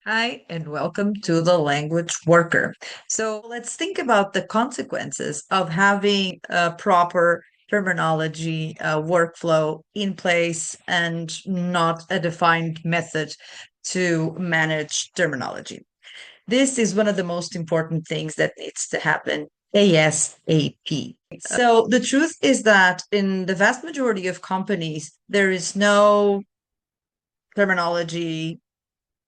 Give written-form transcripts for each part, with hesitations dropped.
Hi, and welcome to the Language Worker. So let's think about the consequences of having a proper terminology workflow in place and not a defined method to manage terminology. This is one of the most important things that needs to happen ASAP. So the truth is that in the vast majority of companies, there is no terminology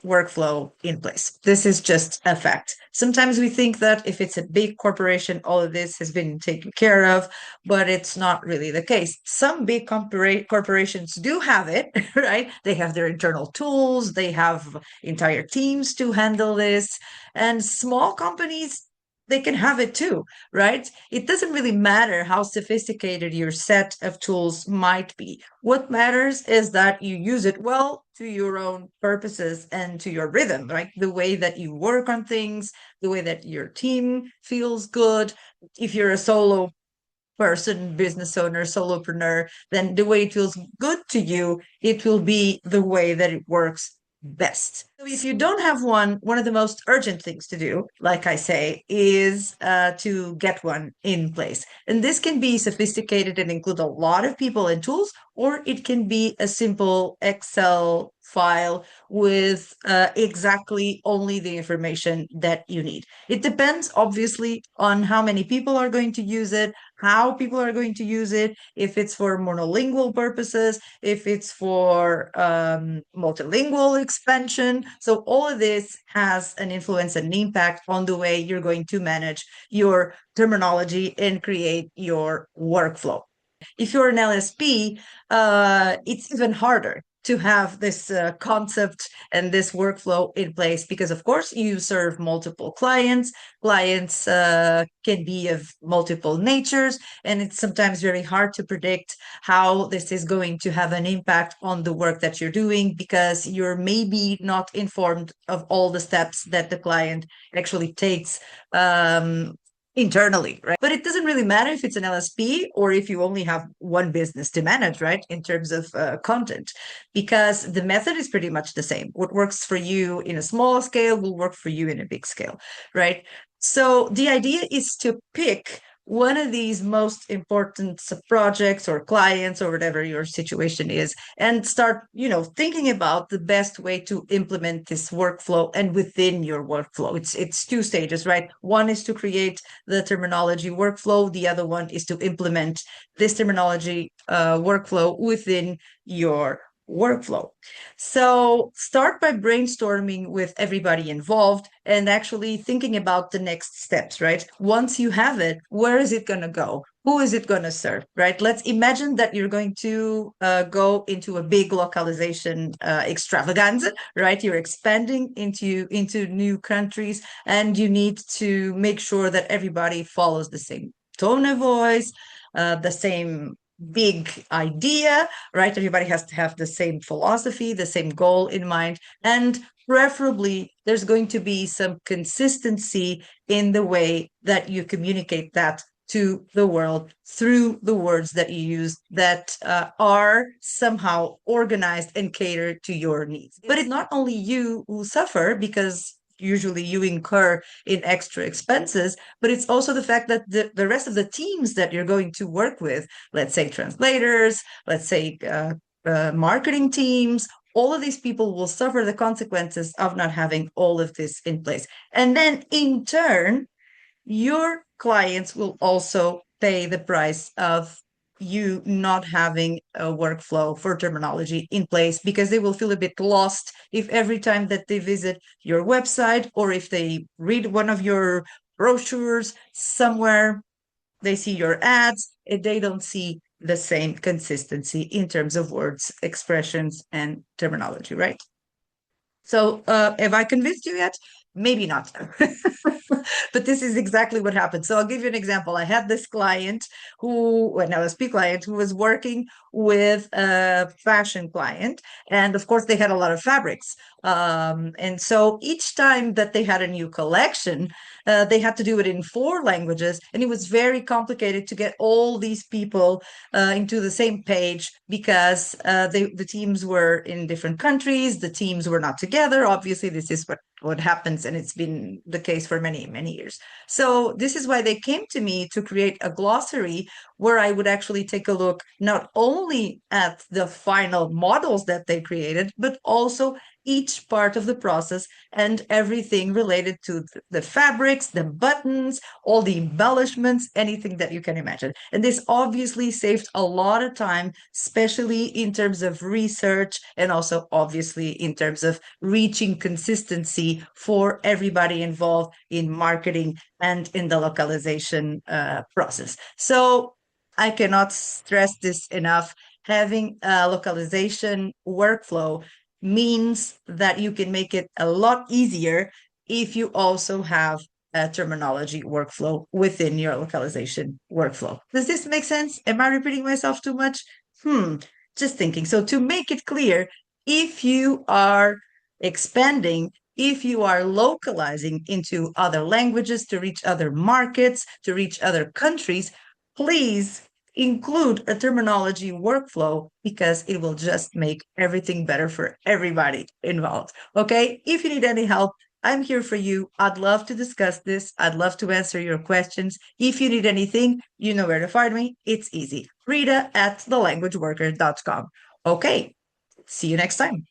workflow in place. This is just a fact. Sometimes we think that if it's a big corporation, all of this has been taken care of, but it's not really the case. Some big corporations do have it, right? They have their internal tools, they have entire teams to handle this, and small companies. They can have it too, right? It doesn't really matter how sophisticated your set of tools might be. What matters is that you use it well to your own purposes and to your rhythm, right? The way that you work on things, the way that your team feels good. If you're a solo person, business owner, solopreneur, then the way it feels good to you, it will be the way that it works best. So if you don't have one of the most urgent things to do, like I say, is to get one in place. And this can be sophisticated and include a lot of people and tools, or it can be a simple Excel file with exactly only the information that you need. It depends, obviously, on how many people are going to use it, how people are going to use it, if it's for monolingual purposes, if it's for multilingual expansion. So all of this has an influence and impact on the way you're going to manage your terminology and create your workflow. If you're an LSP, it's even harder to have this concept and this workflow in place because, of course, you serve multiple clients. Clients can be of multiple natures, and it's sometimes very hard to predict how this is going to have an impact on the work that you're doing because you're maybe not informed of all the steps that the client actually takes internally, right? But it doesn't really matter if it's an LSP or if you only have one business to manage, right? In terms of content, because the method is pretty much the same. What works for you in a small scale will work for you in a big scale, right? So the idea is to pick one of these most important projects or clients or whatever your situation is and start thinking about the best way to implement this workflow and within your workflow. It's two stages, right? One is to create the terminology workflow, the other one is to implement this terminology workflow within your workflow. So start by brainstorming with everybody involved and actually thinking about the next steps, right? Once you have it, where is it going to go? Who is it going to serve, right? Let's imagine that you're going to go into a big localization extravaganza, right? You're expanding into new countries, and you need to make sure that everybody follows the same tone of voice, the same big idea, right? Everybody has to have the same philosophy, the same goal in mind, and preferably there's going to be some consistency in the way that you communicate that to the world through the words that you use that are somehow organized and catered to your needs. But it's not only you who suffer because usually you incur in extra expenses, but it's also the fact that the rest of the teams that you're going to work with, let's say translators, let's say marketing teams, all of these people will suffer the consequences of not having all of this in place. And then in turn, your clients will also pay the price of you not having a workflow for terminology in place because they will feel a bit lost if every time that they visit your website or if they read one of your brochures somewhere, they see your ads and they don't see the same consistency in terms of words, expressions, and terminology, right? So, have I convinced you yet? Maybe not. But this is exactly what happened. So I'll give you an example. I had this client who, an LSP client, who was working with a fashion client. And of course, they had a lot of fabrics. And so each time that they had a new collection, they had to do it in 4 languages. And it was very complicated to get all these people into the same page because the teams were in different countries. The teams were not together. Obviously, this is what happens, and it's been the case for many, many years. So this is why they came to me to create a glossary where I would actually take a look not only at the final models that they created, but also each part of the process and everything related to the fabrics, the buttons, all the embellishments, anything that you can imagine. And this obviously saved a lot of time, especially in terms of research and also obviously in terms of reaching consistency for everybody involved in marketing and in the localization process. So I cannot stress this enough. Having a localization workflow means that you can make it a lot easier if you also have a terminology workflow within your localization workflow. Does this make sense? Am I repeating myself too much? Just thinking. So to make it clear, if you are expanding, if you are localizing into other languages to reach other markets, to reach other countries, please include a terminology workflow because it will just make everything better for everybody involved. Okay. If you need any help, I'm here for you. I'd love to discuss this. I'd love to answer your questions. If you need anything, you know where to find me. It's easy. Rita at thelanguageworker.com. Okay. See you next time.